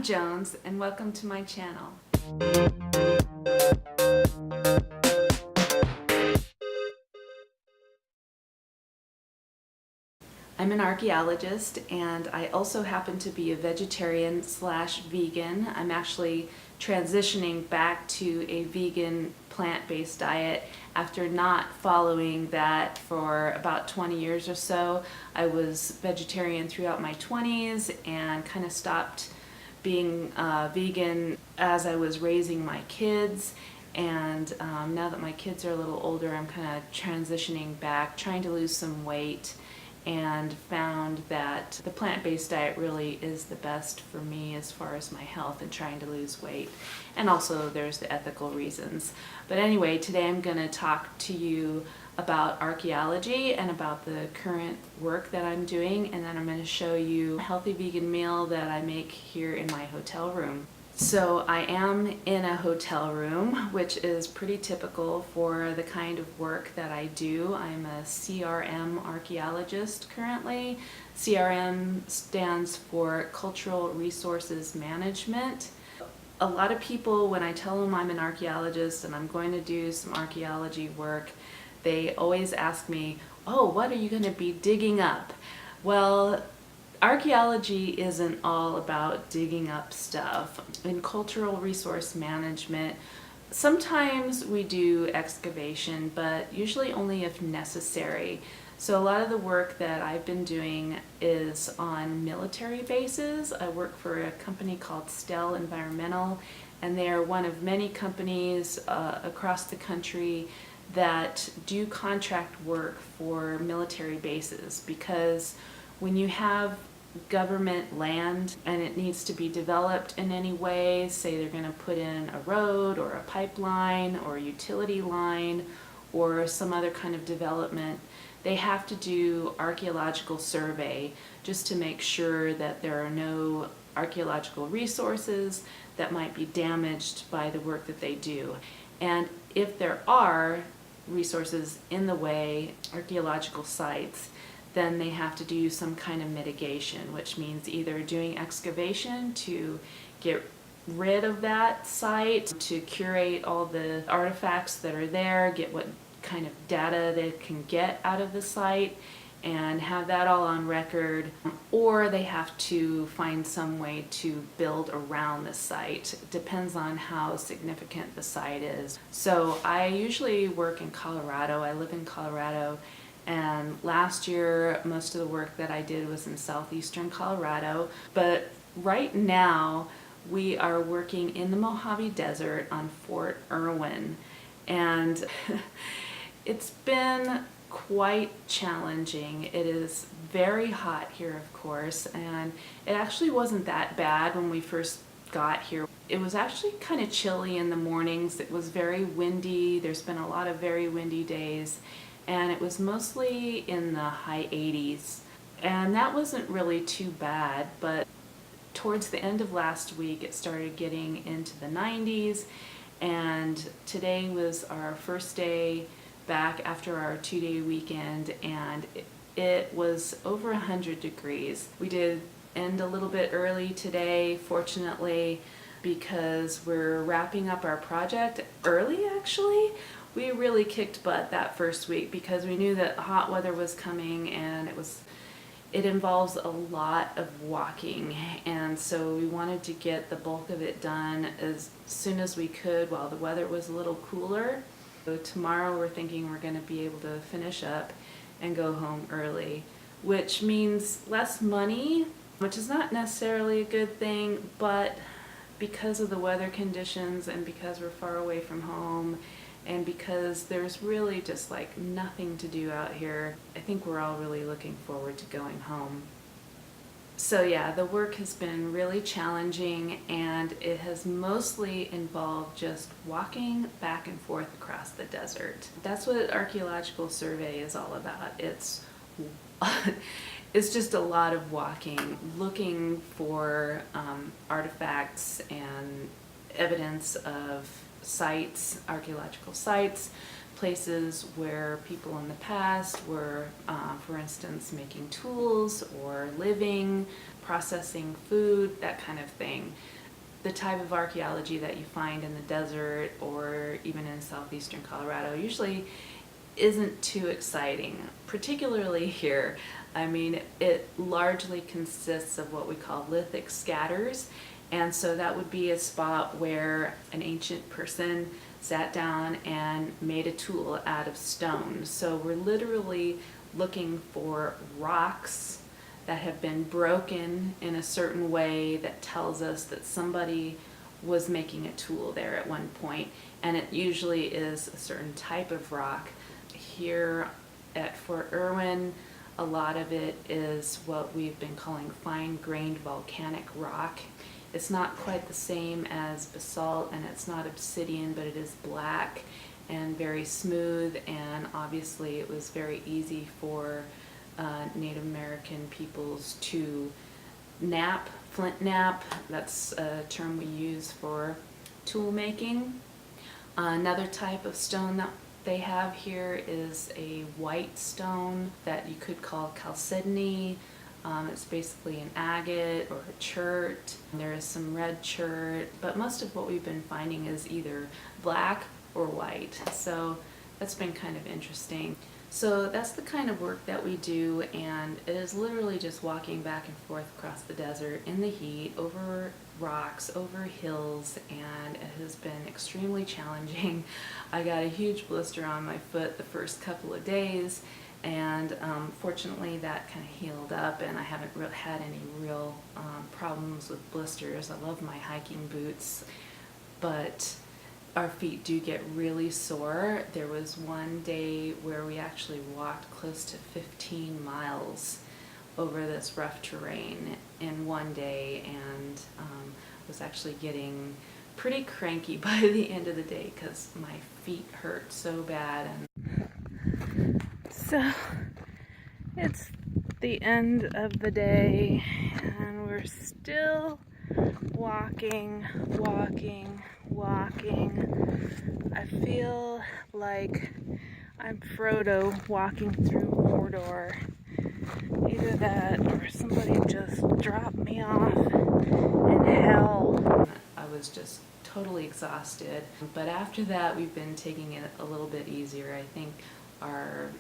Jones, and welcome to my channel. I'm an archaeologist, and I also happen to be a vegetarian slash vegan. I'm actually transitioning back to a vegan plant-based diet after not following that for about 20 years or so. I was vegetarian throughout my 20s and kind of stopped being vegan as I was raising my kids. And now that my kids are a little older, I'm kind of transitioning back, trying to lose some weight, and found that the plant-based diet really is the best for me as far as my health and trying to lose weight. And also there's the ethical reasons. But anyway, today I'm going to talk to you about archaeology and about the current work that I'm doing, and then I'm going to show you a healthy vegan meal that I make here in my hotel room. So I am in a hotel room, which is pretty typical for the kind of work that I do. I'm a CRM archaeologist currently. CRM stands for Cultural Resources Management. A lot of people, when I tell them I'm an archaeologist and I'm going to do some archaeology work, they always ask me, oh, what are you going to be digging up? Well, archaeology isn't all about digging up stuff. In cultural resource management, sometimes we do excavation, but usually only if necessary. So a lot of the work that I've been doing is on military bases. I work for a company called Stell Environmental, and they are one of many companies across the country that do contract work for military bases, because when you have government land and it needs to be developed in any way, say they're going to put in a road or a pipeline or a utility line or some other kind of development, they have to do archaeological survey just to make sure that there are no archaeological resources that might be damaged by the work that they do. And if there are resources in the way, archaeological sites, then they have to do some kind of mitigation, which means either doing excavation to get rid of that site, to curate all the artifacts that are there, get what kind of data they can get out of the site, and have that all on record, or they have to find some way to build around the site. It depends on how significant the site is. So I usually work in Colorado. I live in Colorado. And last year, most of the work that I did was in southeastern Colorado. But right now, we are working in the Mojave Desert on Fort Irwin. And it's been quite challenging. It is very hot here, of course, and it actually wasn't that bad when we first got here. It was actually kind of chilly in the mornings. It was very windy. There's been a lot of very windy days. And it was mostly in the high 80s. And that wasn't really too bad, but towards the end of last week it started getting into the 90s, and today was our first day back after our 2-day weekend, and it was over 100 degrees. We did end a little bit early today, fortunately, because we're wrapping up our project early actually. We really kicked butt that first week because we knew that hot weather was coming, and it involves a lot of walking, and so we wanted to get the bulk of it done as soon as we could while the weather was a little cooler. So tomorrow we're thinking we're going to be able to finish up and go home early, which means less money, which is not necessarily a good thing, but because of the weather conditions and because we're far away from home and because there's really just like nothing to do out here, I think we're all really looking forward to going home. So yeah, the work has been really challenging, and it has mostly involved just walking back and forth across the desert. That's what archaeological survey is all about. It's just a lot of walking, looking for artifacts and evidence of sites, archaeological sites, places where people in the past were, for instance, making tools or living, processing food, that kind of thing. The type of archaeology that you find in the desert or even in southeastern Colorado usually isn't too exciting, particularly here. I mean, it largely consists of what we call lithic scatters, and so that would be a spot where an ancient person sat down and made a tool out of stone. So we're literally looking for rocks that have been broken in a certain way that tells us that somebody was making a tool there at one point, and it usually is a certain type of rock. Here at Fort Irwin, a lot of it is what we've been calling fine-grained volcanic rock. It's not quite the same as basalt, and it's not obsidian, but it is black and very smooth, and obviously it was very easy for Native American peoples to flint knap. That's a term we use for tool making. Another type of stone that they have here is a white stone that you could call Chalcedony. It's basically an agate or a chert. There is some red chert, but most of what we've been finding is either black or white. So that's been kind of interesting. So that's the kind of work that we do, and it is literally just walking back and forth across the desert in the heat, over rocks, over hills, and it has been extremely challenging. I got a huge blister on my foot the first couple of days, and fortunately that kind of healed up, and I haven't had any real problems with blisters. I love my hiking boots, but our feet do get really sore. There was one day where we actually walked close to 15 miles over this rough terrain in one day, and was actually getting pretty cranky by the end of the day because my feet hurt so bad. And so it's the end of the day, and we're still walking. I feel like I'm Frodo walking through Mordor. Either that or somebody just dropped me off in hell. I was just totally exhausted. But after that, we've been taking it a little bit easier. I think our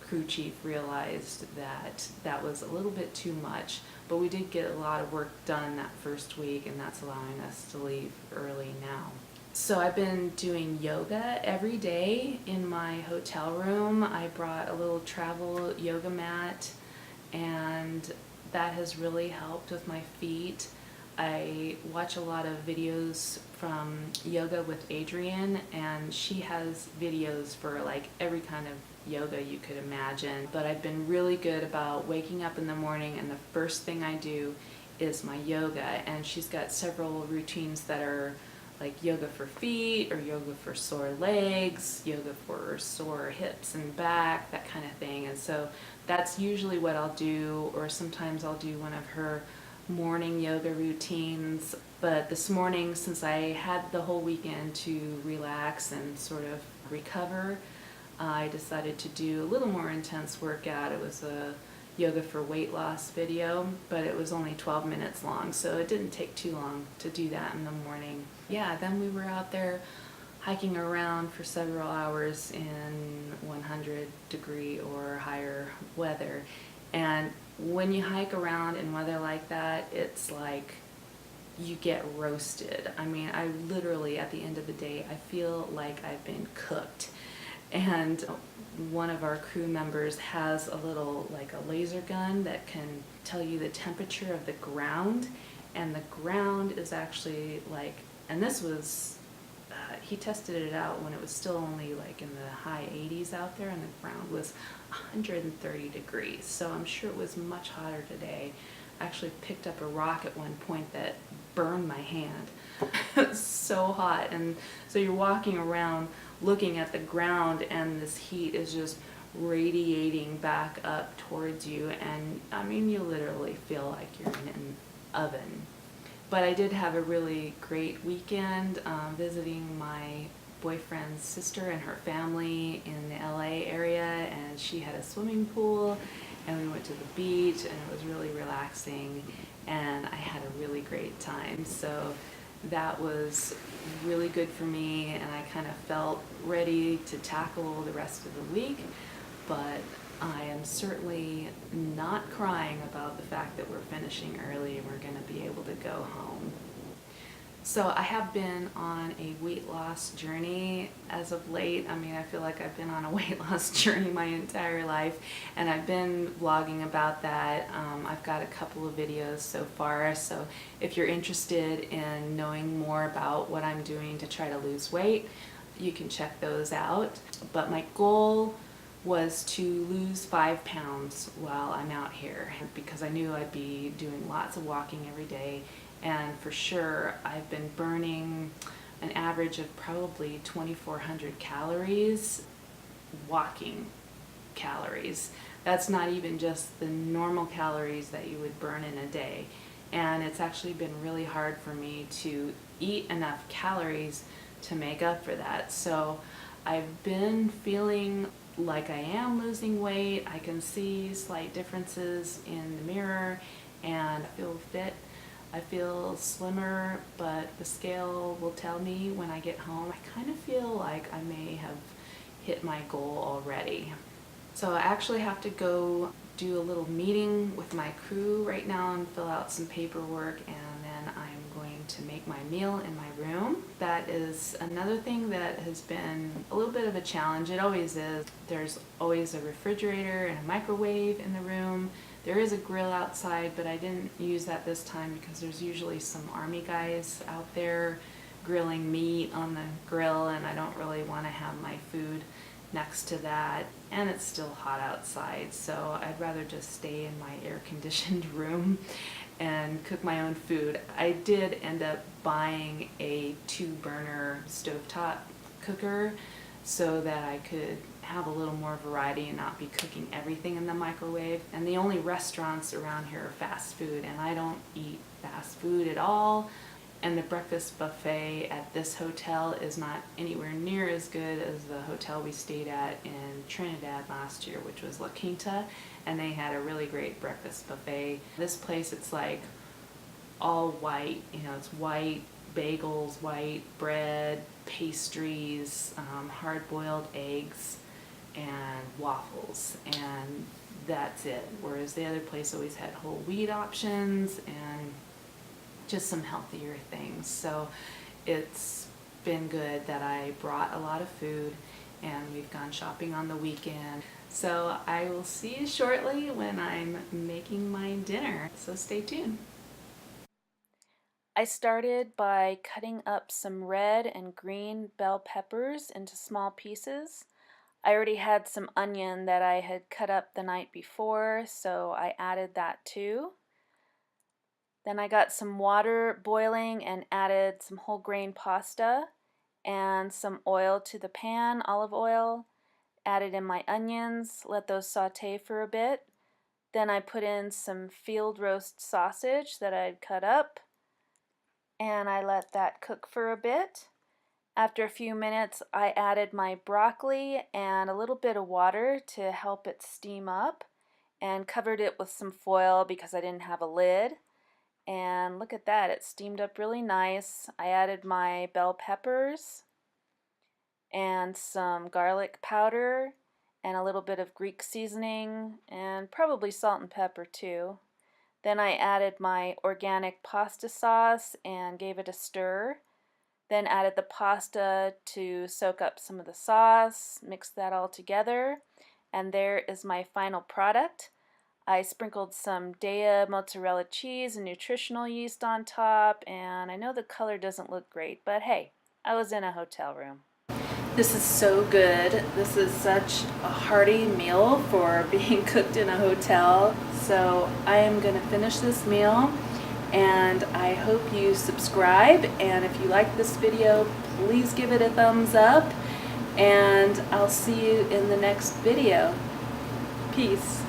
crew chief realized that that was a little bit too much, but we did get a lot of work done that first week, and that's allowing us to leave early now. So I've been doing yoga every day in my hotel room. I brought a little travel yoga mat, and that has really helped with my feet. I watch a lot of videos from Yoga with Adriene, and she has videos for like every kind of yoga you could imagine. But I've been really good about waking up in the morning, and the first thing I do is my yoga, and she's got several routines that are like yoga for feet or yoga for sore legs, yoga for sore hips and back, that kind of thing. And so that's usually what I'll do, or sometimes I'll do one of her morning yoga routines. But this morning, since I had the whole weekend to relax and sort of recover, I decided to do a little more intense workout. It was a yoga for weight loss video, but it was only 12 minutes long, so it didn't take too long to do that in the morning. Yeah, then we were out there hiking around for several hours in 100-degree or higher weather. And when you hike around in weather like that, it's like you get roasted. I mean, I literally, at the end of the day, I feel like I've been cooked. And one of our crew members has a little, like a laser gun that can tell you the temperature of the ground, and the ground is actually like, and this was, he tested it out when it was still only like in the high 80s out there, and the ground was 130 degrees. So I'm sure it was much hotter today. I actually picked up a rock at one point that burned my hand. It was so hot. And so you're walking around looking at the ground, and this heat is just radiating back up towards you, and I mean, you literally feel like you're in an oven. But I did have a really great weekend visiting my boyfriend's sister and her family in the LA area, and she had a swimming pool, and we went to the beach, and it was really relaxing. and I had a really great time. So that was really good for me, and I kind of felt ready to tackle the rest of the week, but I am certainly not crying about the fact that we're finishing early and we're going to be able to go home. So I have been on a weight loss journey as of late. I mean, I feel like I've been on a weight loss journey my entire life, and I've been vlogging about that. I've got a couple of videos so far, so if you're interested in knowing more about what I'm doing to try to lose weight, you can check those out. But my goal was to lose 5 pounds while I'm out here, because I knew I'd be doing lots of walking every day. And for sure, I've been burning an average of probably 2,400 calories, walking calories. That's not even just the normal calories that you would burn in a day. And it's actually been really hard for me to eat enough calories to make up for that. So I've been feeling like I am losing weight. I can see slight differences in the mirror, and I feel fit. I feel slimmer, but the scale will tell me when I get home. I kind of feel like I may have hit my goal already. So I actually have to go do a little meeting with my crew right now and fill out some paperwork, and then I'm going to make my meal in my room. That is another thing that has been a little bit of a challenge. It always is. There's always a refrigerator and a microwave in the room. There is a grill outside, but I didn't use that this time because there's usually some army guys out there grilling meat on the grill, and I don't really want to have my food next to that. And it's still hot outside, so I'd rather just stay in my air-conditioned room and cook my own food. I did end up buying a 2-burner stovetop cooker so that I could have a little more variety and not be cooking everything in the microwave. And the only restaurants around here are fast food, and I don't eat fast food at all. And the breakfast buffet at this hotel is not anywhere near as good as the hotel we stayed at in Trinidad last year, which was La Quinta, and they had a really great breakfast buffet. This place, it's like all white, you know, it's white bagels, white bread, pastries, hard-boiled eggs, and waffles, and that's it. Whereas the other place always had whole wheat options and just some healthier things. So it's been good that I brought a lot of food, and we've gone shopping on the weekend. So I will see you shortly when I'm making my dinner, so stay tuned. I started by cutting up some red and green bell peppers into small pieces. I already had some onion that I had cut up the night before, so I added that too. Then I got some water boiling and added some whole grain pasta and some oil to the pan, olive oil. Added in my onions, let those saute for a bit. Then I put in some field roast sausage that I'd cut up, and I let that cook for a bit. After a few minutes, I added my broccoli and a little bit of water to help it steam up, and covered it with some foil because I didn't have a lid. And look at that, it steamed up really nice. I added my bell peppers and some garlic powder and a little bit of Greek seasoning and probably salt and pepper too. Then I added my organic pasta sauce and gave it a stir. Then added the pasta to soak up some of the sauce, mixed that all together, and there is my final product. I sprinkled some Daiya mozzarella cheese and Nutritional yeast on top, and I know the color doesn't look great, but hey, I was in a hotel room. This is so good. This is such a hearty meal for being cooked in a hotel. So I am going to finish this meal, and I hope you subscribe, and if you like this video, please give it a thumbs up, and I'll see you in the next video. Peace.